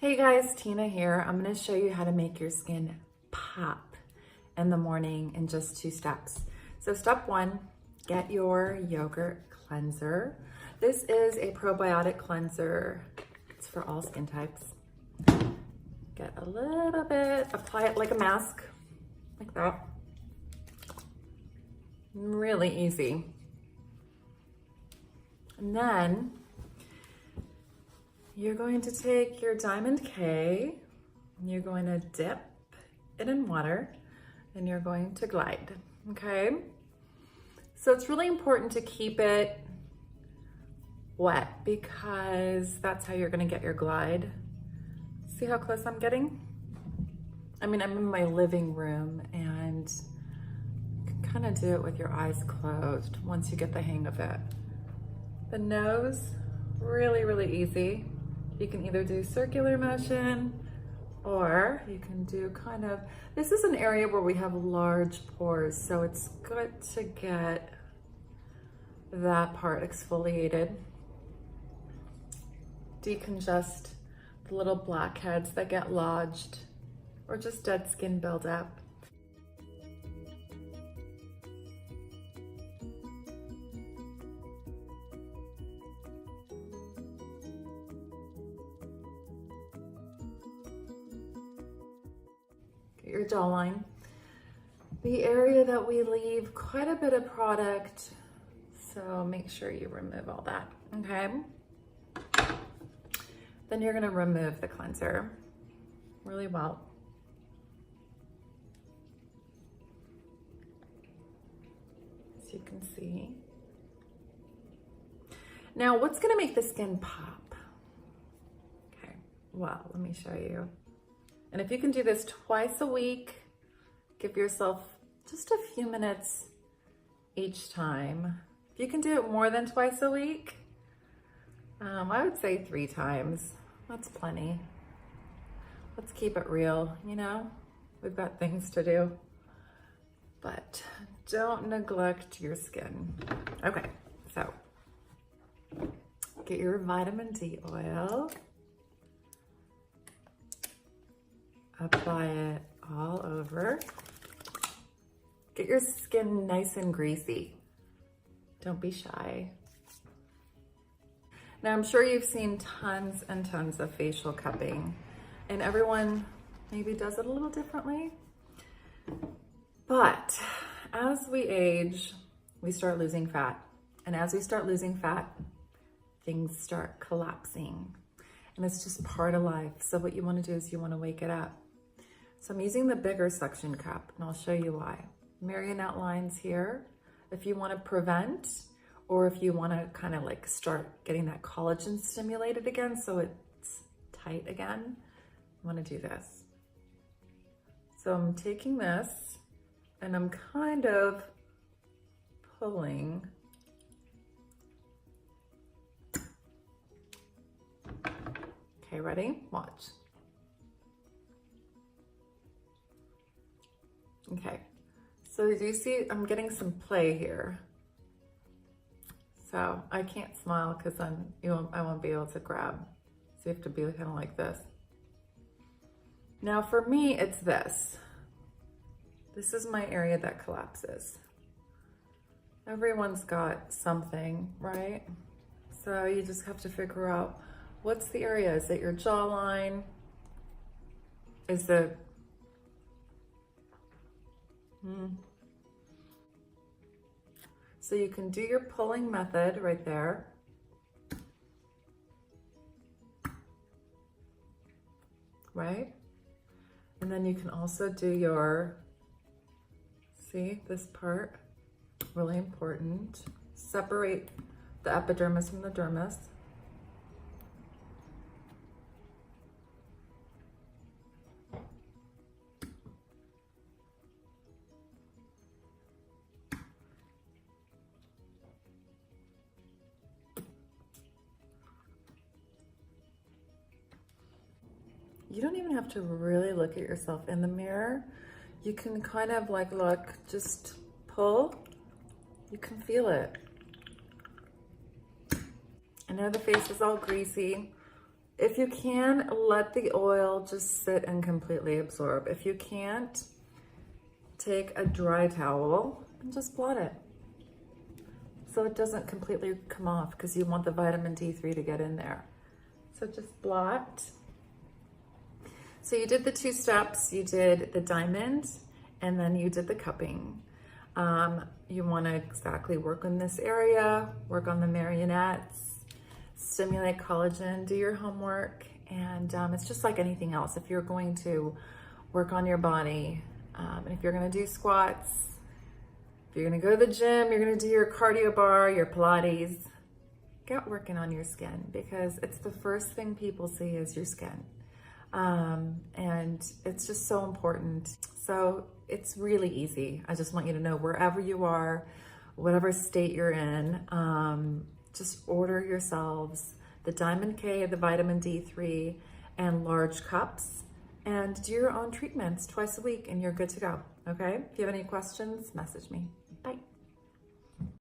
Hey guys, Tina here. I'm going to show you how to make your skin pop in the morning in just 2 steps. So step 1, get your yogurt cleanser. This is a probiotic cleanser. It's for all skin types. Get a little bit, apply it like a mask, like that. Really easy. And then you're going to take your Diamond K and you're going to dip it in water and you're going to glide, okay? So it's really important to keep it wet because that's how you're gonna get your glide. See how close I'm getting? I mean, I'm in my living room and you can kind of do it with your eyes closed once you get the hang of it. The nose, really, really easy. You can either do circular motion or you can do kind of, this is an area where we have large pores, so it's good to get that part exfoliated. Decongest the little blackheads that get lodged or just dead skin buildup. Your jawline, the area that we leave quite a bit of product, so make sure you remove all that, okay? Then you're gonna remove the cleanser really well. As you can see. Now, what's gonna make the skin pop? Okay, well, let me show you. And if you can do this twice a week, give yourself just a few minutes each time. If you can do it more than twice a week, I would say 3 times. That's plenty. Let's keep it real, you know? We've got things to do. But don't neglect your skin. Okay, so get your vitamin D oil. Apply it all over. Get your skin nice and greasy. Don't be shy. Now, I'm sure you've seen tons and tons of facial cupping, and everyone maybe does it a little differently. But as we age, we start losing fat. And as we start losing fat, things start collapsing. And it's just part of life. So what you want to do is you want to wake it up. So I'm using the bigger suction cup, and I'll show you why. Marionette lines here. If you want to prevent, or if you want to kind of like start getting that collagen stimulated again so it's tight again, you want to do this. So I'm taking this and I'm kind of pulling. Okay, ready? Watch. Okay, so do you see I'm getting some play here? So I can't smile because I won't be able to grab. So you have to be kind of like this. Now for me, it's this. This is my area that collapses. Everyone's got something, right? So you just have to figure out what's the area. Is it your jawline? Is it So you can do your pulling method right there. Right? And then you can also do your, see this part, really important. Separate the epidermis from the dermis. You don't even have to really look at yourself in the mirror. You can kind of like look, just pull. You can feel it. I know the face is all greasy, If you can, let the oil just sit and completely absorb. If you can't, take a dry towel and just blot it so it doesn't completely come off, because you want the vitamin D3 to get in there. So just blot. So you did the 2 steps. You did the diamond and then you did the cupping. You want to exactly work on this area, work on the marionettes, stimulate collagen, do your homework. And it's just like anything else. If you're going to work on your body, and if you're going to do squats, if you're going to go to the gym, you're going to do your cardio bar, your Pilates, get working on your skin, because it's the first thing people see is your skin. And it's just so important. So it's really easy. I just want you to know, wherever you are, whatever state you're in, just order yourselves the Diamond K, the vitamin D3, and large cups, and do your own treatments twice a week, and you're good to go. Okay? If you have any questions, message me.